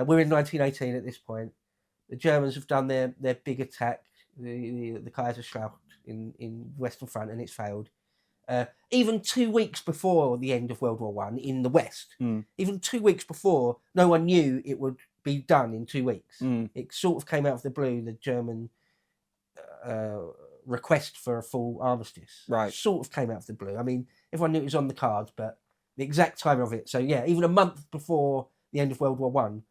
We're in 1918 at this point. The Germans have done their big attack, the Kaiserschlacht in Western Front, and it's failed. Even 2 weeks before the end of World War One in the West, even 2 weeks before, no one knew it would be done in 2 weeks. It sort of came out of the blue, the German request for a full armistice. Right. Sort of came out of the blue. I mean, everyone knew it was on the cards, but the exact time of it. So yeah, even a month before the end of World War One,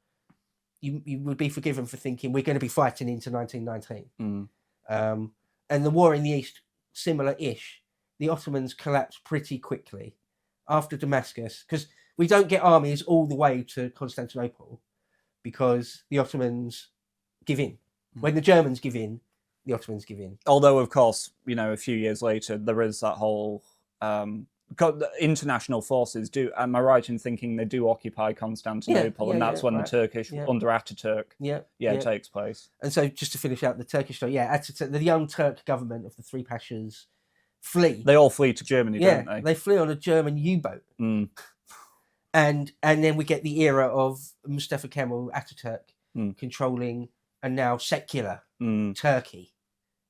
you would be forgiven for thinking we're going to be fighting into 1919. And the war in the East, similar-ish. The Ottomans collapsed pretty quickly after Damascus, because we don't get armies all the way to Constantinople because the Ottomans give in. When the Germans give in, the Ottomans give in. Although, of course, a few years later, there is that whole... international forces do, am I right in thinking they do occupy Constantinople, and that's when the Turkish, under Ataturk, takes place. And so, just to finish out the Turkish story, Ataturk, the Young Turk government of the three pashas flee. They all flee to Germany, don't they? They flee on a German U-boat. And then we get the era of Mustafa Kemal Ataturk controlling a now secular Turkey.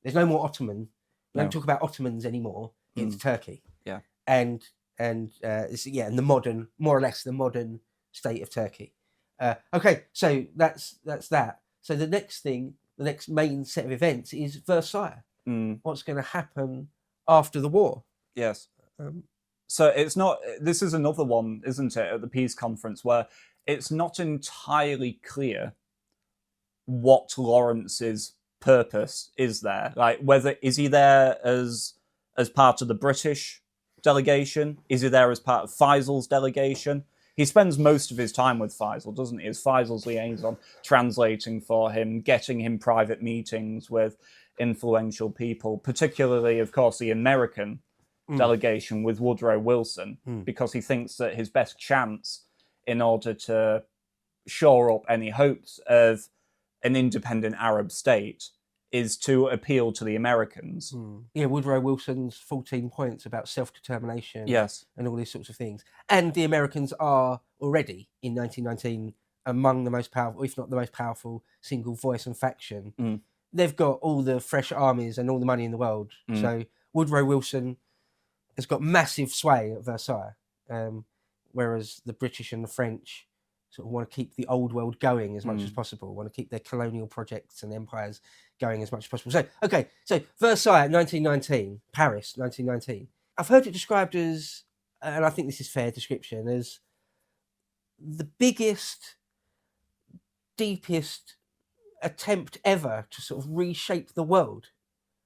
There's no more Ottoman. We don't talk about Ottomans anymore. It's Turkey. Yeah. And the modern, more or less the modern state of Turkey. Okay, so that's that. So the next main set of events is Versailles. What's going to happen after the war? Yes. So it's not. This is another one, isn't it, at the peace conference where it's not entirely clear what Lawrence's purpose is there. Like, whether is he there as part of the British delegation? Is he there as part of Faisal's delegation? He spends most of his time with Faisal, doesn't he? As Faisal's liaison, translating for him, getting him private meetings with influential people, particularly, of course, the American delegation with Woodrow Wilson, because he thinks that his best chance in order to shore up any hopes of an independent Arab state is to appeal to the Americans. Yeah, Woodrow Wilson's 14 points about self-determination, and all these sorts of things. And the Americans are already, in 1919, among the most powerful, if not the most powerful, single voice and faction. They've got all the fresh armies and all the money in the world. So Woodrow Wilson has got massive sway at Versailles, whereas the British and the French sort of want to keep the old world going as much as possible, want to keep their colonial projects and empires going as much as possible. So Versailles, 1919, Paris, 1919. I've heard it described as, and I think this is fair description, as the biggest, deepest attempt ever to sort of reshape the world.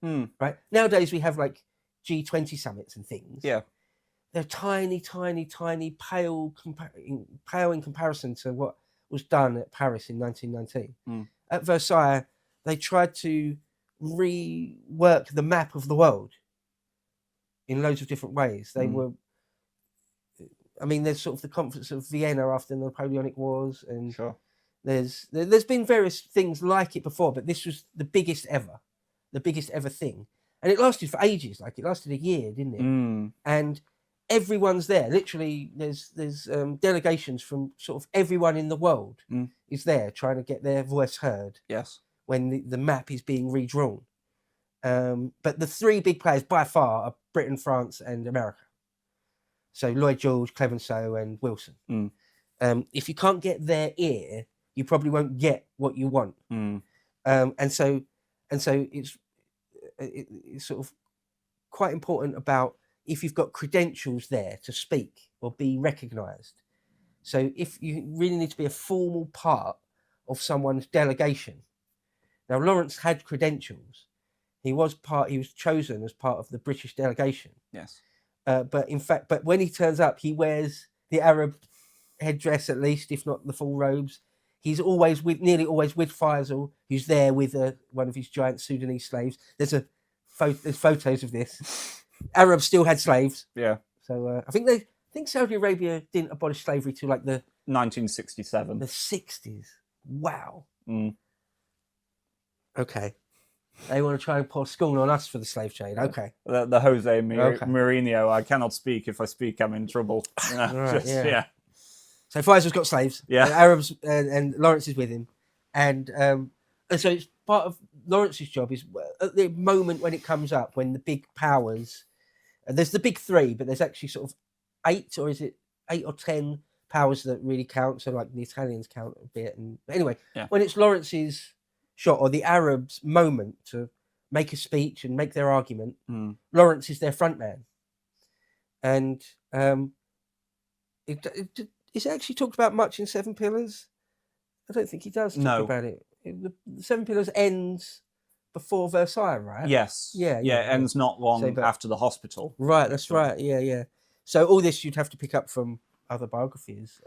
Right? Nowadays we have like G20 summits and things. Yeah. They're tiny, tiny, tiny, pale in comparison to what was done at Paris in 1919. At Versailles, they tried to rework the map of the world in loads of different ways. They were, I mean, there's sort of the Conference of Vienna after the Napoleonic Wars, and there's been various things like it before, but this was the biggest ever thing. And it lasted for ages, like it lasted a year, didn't it? And everyone's there. Literally, there's delegations from sort of everyone in the world is there trying to get their voice heard. Yes. When the map is being redrawn. But the three big players by far are Britain, France, and America. So Lloyd George, Clemenceau, and Wilson. If you can't get their ear, you probably won't get what you want. And so it's sort of quite important about if you've got credentials there to speak or be recognised. So if you really need to be a formal part of someone's delegation. Now, Lawrence had credentials. He was chosen as part of the British delegation. Yes. But when he turns up, he wears the Arab headdress at least, if not the full robes. He's nearly always with Faisal, who's there with one of his giant Sudanese slaves. There's photos of this. Arabs still had slaves. Yeah. So I think Saudi Arabia didn't abolish slavery till like the 1967. The 60s. Wow. Okay. They want to try and pour scorn on us for the slave trade. Okay. The Jose Mourinho, I cannot speak. If I speak, I'm in trouble. Right, yeah. So Faisal's got slaves, Arabs, and Lawrence is with him, and so it's part of Lawrence's job is at the moment when it comes up, when the big powers, there's the big three, but there's actually sort of 8 or 10 powers that really count. So like the Italians count a bit, but anyway, when it's Lawrence's shot or the Arabs' moment to make a speech and make their argument, Lawrence is their front man, and is it actually talked about much in Seven Pillars? I don't think he does talk about it. The Seven Pillars ends before Versailles, right? Yes. Yeah, it ends not long after the hospital. Right, that's right. Yeah. So all this you'd have to pick up from other biographies.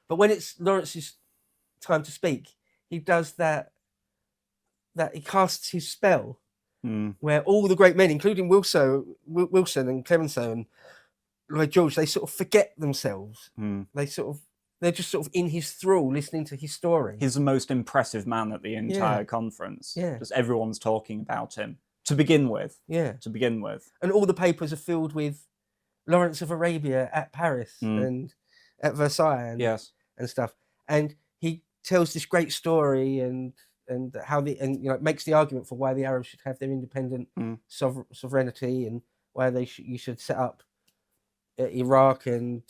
But when it's Lawrence's time to speak, he does that he casts his spell, where all the great men, including Wilson and Clemenceau and Lloyd George, they sort of forget themselves. They're just sort of in his thrall, listening to his story. He's the most impressive man at the entire conference. Just everyone's talking about him to begin with. And all the papers are filled with Lawrence of Arabia at Paris and at Versailles and stuff. And he tells this great story and how makes the argument for why the Arabs should have their independent sovereignty and why you should set up Iraq and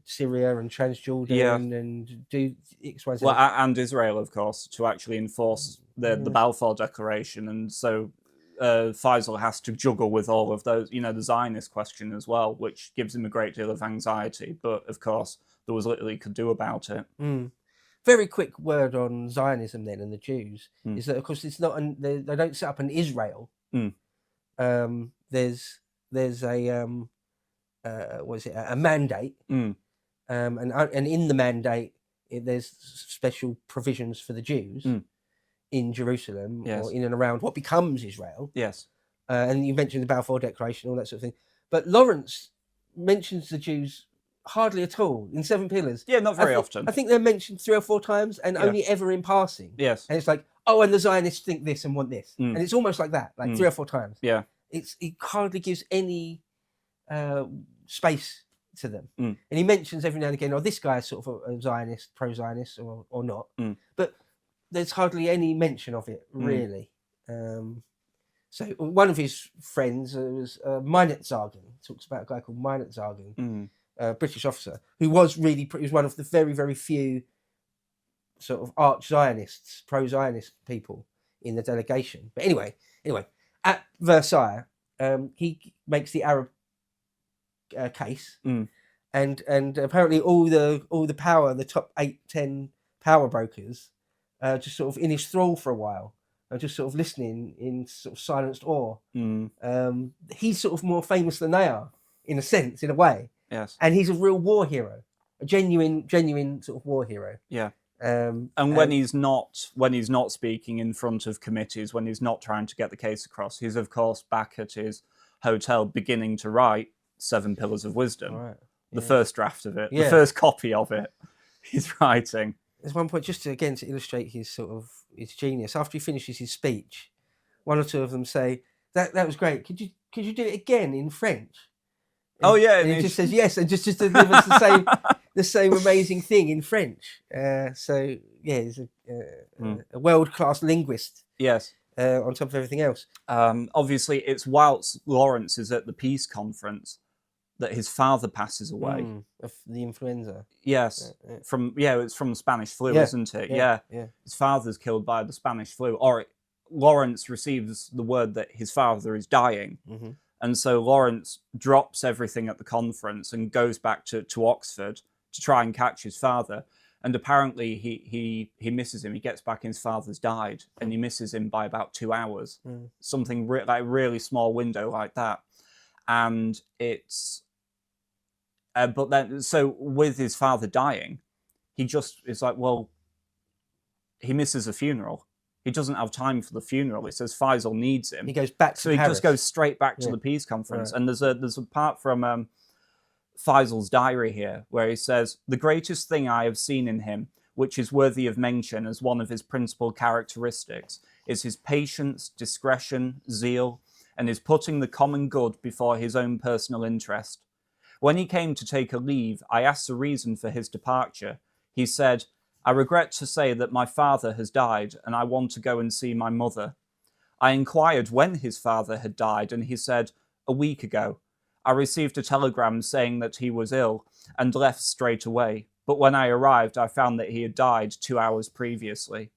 Syria and Transjordan and do X, Y, Z. Well, and Israel, of course, to actually enforce the Balfour Declaration. And so Faisal has to juggle with all of those, the Zionist question as well, which gives him a great deal of anxiety. But, of course, there was little he could do about it. Very quick word on Zionism then and the Jews is that, of course, it's not they don't set up an Israel. There's a a mandate, and in the mandate there's special provisions for the Jews in Jerusalem or in and around what becomes Israel. And you mentioned the Balfour Declaration, all that sort of thing. But Lawrence mentions the Jews hardly at all in Seven Pillars. Not very often. I think they're mentioned 3 or 4 times and only ever in passing. And it's like, oh, and the Zionists think this and want this. And it's almost like that, like 3 or 4 times. It hardly gives any space to them. And he mentions every now and again, this guy is sort of a Zionist, pro-Zionist or not. But there's hardly any mention of it, really. So one of his friends was Meinert Zagen. Talks about a guy called Meinert Zagen, a British officer, who was one of the very, very few sort of arch-Zionists, pro-Zionist people in the delegation. But anyway, at Versailles, he makes the Arab case, and apparently all the power, the top 8-10 power brokers, just sort of in his thrall for a while, just sort of listening in sort of silenced awe. He's sort of more famous than they are, in a sense, in a way. And he's a real war hero, a genuine sort of war hero. And when he's not speaking in front of committees, when he's not trying to get the case across, he's of course back at his hotel beginning to write Seven Pillars of Wisdom, the first draft of it, the first copy of it. He's writing. There's one point just to illustrate his genius. After he finishes his speech, 1 or 2 of them say, "That was great. Could you do it again in French?" And, and he just says yes, and just delivers the same amazing thing in French. So he's a world-class linguist. On top of everything else. Obviously, it's whilst Lawrence is at the peace conference that his father passes away of the influenza. It's from Spanish flu, isn't it? His father's killed by the Spanish flu, or Lawrence receives the word that his father is dying. And so Lawrence drops everything at the conference and goes back to Oxford to try and catch his father. And apparently he misses him. He gets back and his father's died, and he misses him by about 2 hours. Something like a really small window like that. And it's... but then, so with his father dying, he just is like, well, he misses a funeral. He doesn't have time for the funeral. It says Faisal needs him. He goes back to Paris. He just goes straight back to the peace conference. And there's a part from Faisal's diary here where he says, "The greatest thing I have seen in him, which is worthy of mention as one of his principal characteristics, is his patience, discretion, zeal, and his putting the common good before his own personal interest. When he came to take a leave, I asked the reason for his departure. He said, "I regret to say that my father has died and I want to go and see my mother." I inquired when his father had died and he said, "A week ago." I received a telegram saying that he was ill and left straight away. But when I arrived, I found that he had died 2 hours previously.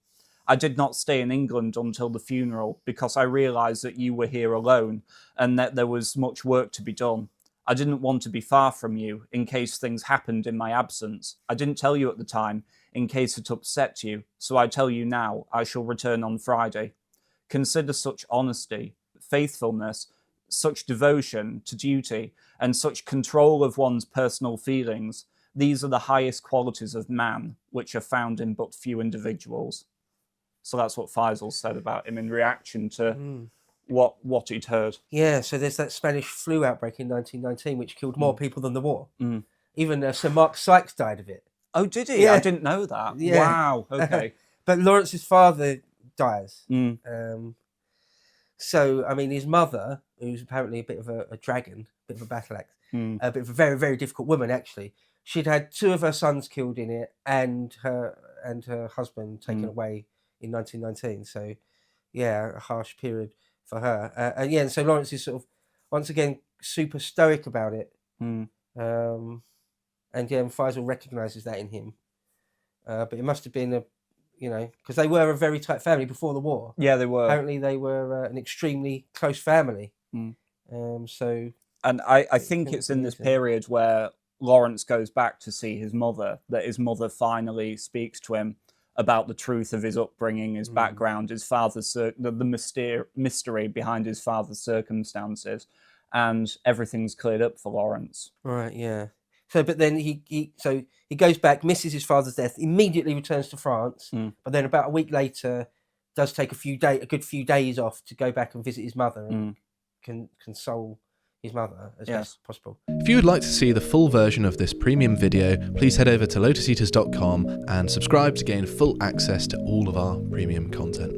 I did not stay in England until the funeral because I realised that you were here alone and that there was much work to be done. I didn't want to be far from you in case things happened in my absence. I didn't tell you at the time in case it upset you, so I tell you now I shall return on Friday. Consider such honesty, faithfulness, such devotion to duty, and such control of one's personal feelings. These are the highest qualities of man, which are found in but few individuals. So that's what Faisal said about him in reaction to what he'd heard. Yeah, so there's that Spanish flu outbreak in 1919, which killed more people than the war. Even Sir Mark Sykes died of it. Oh, did he? Yeah. I didn't know that. Yeah. Wow, okay. But Lawrence's father dies. So, I mean, his mother, who's apparently a bit of a dragon, a bit of a battle axe, a bit of a very, very difficult woman, actually. She'd had 2 of her sons killed in it and her husband taken away in 1919. So, yeah, a harsh period for her. And so Lawrence is sort of, once again, super stoic about it. And Faisal recognises that in him. But it must have been because they were a very tight family before the war. Yeah, they were. Apparently they were an extremely close family. And I think it's in this period where Lawrence goes back to see his mother, that his mother finally speaks to him about the truth of his upbringing, his background, his father's the mystery behind his father's circumstances, and everything's cleared up for Lawrence. Right, yeah. So, but then he goes back, misses his father's death, immediately returns to France, but then about a week later, does take a good few days off to go back and visit his mother and console his mother as best as possible. If you would like to see the full version of this premium video, please head over to lotuseaters.com and subscribe to gain full access to all of our premium content.